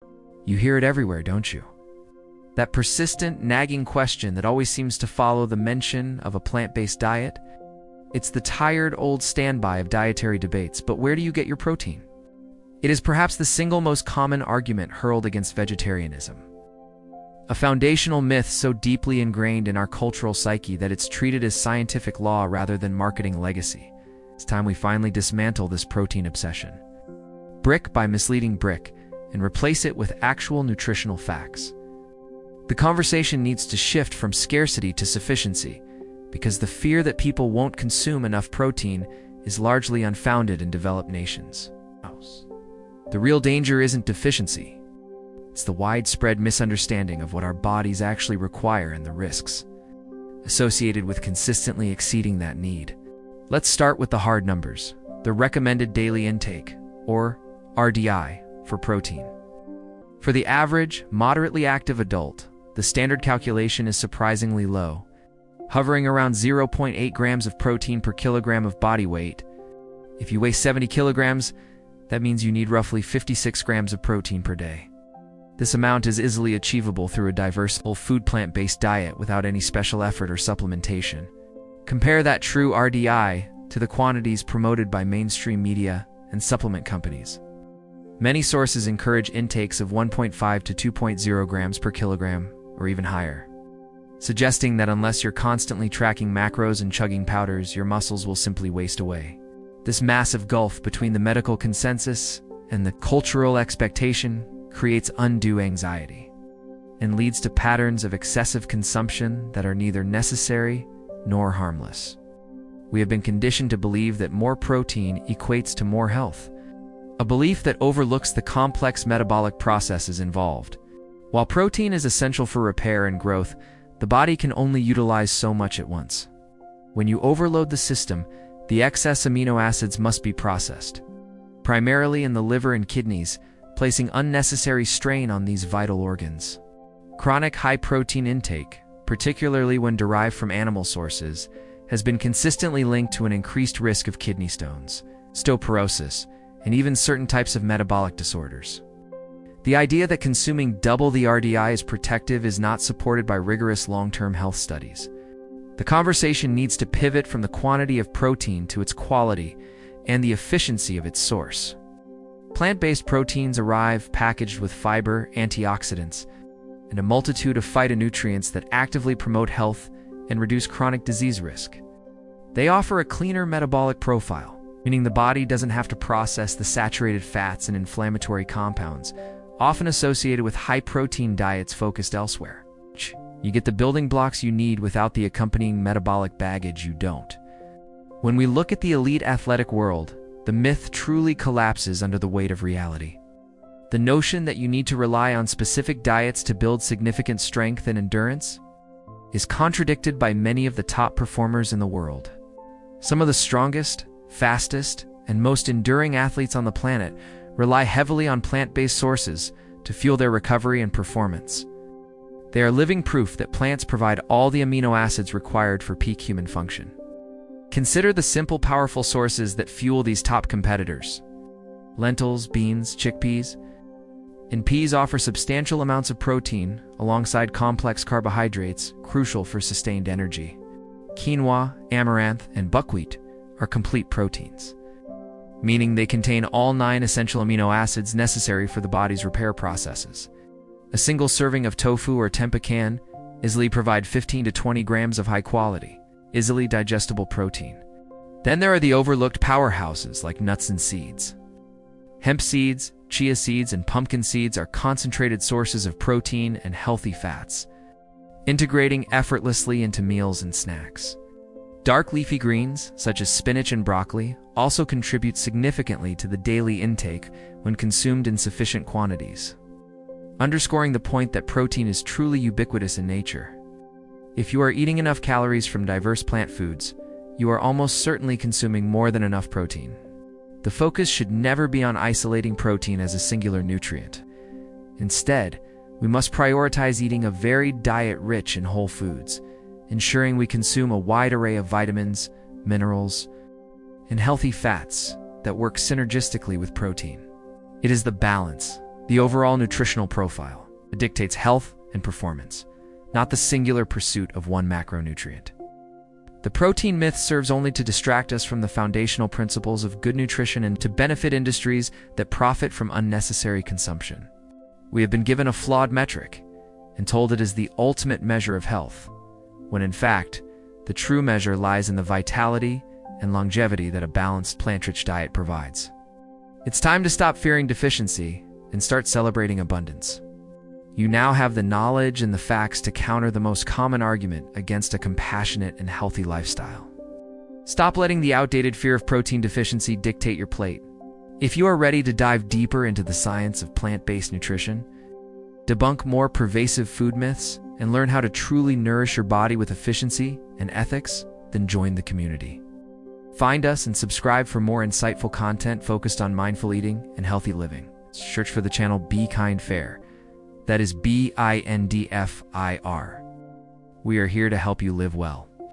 You hear it everywhere, don't you? That persistent, nagging question that always seems to follow the mention of a plant-based diet? It's the tired old standby of dietary debates, but where do you get your protein? It is perhaps the single most common argument hurled against vegetarianism. A foundational myth so deeply ingrained in our cultural psyche that it's treated as scientific law rather than marketing legacy. It's time we finally dismantle this protein obsession, brick by misleading brick, and replace it with actual nutritional facts. The conversation needs to shift from scarcity to sufficiency, because the fear that people won't consume enough protein is largely unfounded in developed nations. The real danger isn't deficiency. It's the widespread misunderstanding of what our bodies actually require and the risks associated with consistently exceeding that need. Let's start with the hard numbers, the recommended daily intake, or RDI, for protein. For the average, moderately active adult, the standard calculation is surprisingly low, hovering around 0.8 grams of protein per kilogram of body weight. If you weigh 70 kilograms, that means you need roughly 56 grams of protein per day. This amount is easily achievable through a diverse, whole-food plant-based diet without any special effort or supplementation. Compare that true RDI to the quantities promoted by mainstream media and supplement companies. Many sources encourage intakes of 1.5 to 2.0 grams per kilogram, or even higher, suggesting that unless you're constantly tracking macros and chugging powders, your muscles will simply waste away. This massive gulf between the medical consensus and the cultural expectation creates undue anxiety and leads to patterns of excessive consumption that are neither necessary nor harmless. We have been conditioned to believe that more protein equates to more health, a belief that overlooks the complex metabolic processes involved. While protein is essential for repair and growth, the body can only utilize so much at once. When you overload the system, the excess amino acids must be processed, primarily in the liver and kidneys, placing unnecessary strain on these vital organs. Chronic high-protein intake, particularly when derived from animal sources, has been consistently linked to an increased risk of kidney stones, osteoporosis, and even certain types of metabolic disorders. The idea that consuming double the RDI is protective is not supported by rigorous long-term health studies. The conversation needs to pivot from the quantity of protein to its quality and the efficiency of its source. Plant-based proteins arrive packaged with fiber, antioxidants, and a multitude of phytonutrients that actively promote health and reduce chronic disease risk. They offer a cleaner metabolic profile, meaning the body doesn't have to process the saturated fats and inflammatory compounds, often associated with high-protein diets focused elsewhere. You get the building blocks you need without the accompanying metabolic baggage you don't. When we look at the elite athletic world, the myth truly collapses under the weight of reality. The notion that you need to rely on specific diets to build significant strength and endurance is contradicted by many of the top performers in the world. Some of the strongest, fastest, and most enduring athletes on the planet rely heavily on plant-based sources to fuel their recovery and performance. They are living proof that plants provide all the amino acids required for peak human function. Consider the simple, powerful sources that fuel these top competitors. Lentils, beans, chickpeas, and peas offer substantial amounts of protein alongside complex carbohydrates crucial for sustained energy. Quinoa, amaranth, and buckwheat are complete proteins, meaning they contain all 9 essential amino acids necessary for the body's repair processes. A single serving of tofu or tempeh can easily provide 15 to 20 grams of high-quality, easily digestible protein. Then there are the overlooked powerhouses like nuts and seeds. Hemp seeds, chia seeds, and pumpkin seeds are concentrated sources of protein and healthy fats, integrating effortlessly into meals and snacks. Dark leafy greens, such as spinach and broccoli, also contribute significantly to the daily intake when consumed in sufficient quantities, underscoring the point that protein is truly ubiquitous in nature. If you are eating enough calories from diverse plant foods, you are almost certainly consuming more than enough protein. The focus should never be on isolating protein as a singular nutrient. Instead, we must prioritize eating a varied diet rich in whole foods, ensuring we consume a wide array of vitamins, minerals, and healthy fats that work synergistically with protein. It is the balance, The overall nutritional profile. It dictates health and performance, not the singular pursuit of one macronutrient. The protein myth serves only to distract us from the foundational principles of good nutrition and to benefit industries that profit from unnecessary consumption. We have been given a flawed metric and told it is the ultimate measure of health, when in fact, the true measure lies in the vitality and longevity that a balanced plant-rich diet provides. It's time to stop fearing deficiency and start celebrating abundance. You now have the knowledge and the facts to counter the most common argument against a compassionate and healthy lifestyle. Stop letting the outdated fear of protein deficiency dictate your plate. If you are ready to dive deeper into the science of plant-based nutrition, debunk more pervasive food myths, and learn how to truly nourish your body with efficiency and ethics, then join the community. Find us and subscribe for more insightful content focused on mindful eating and healthy living. Search for the channel Be Kind Fair. That is BINDFIR. We are here to help you live well.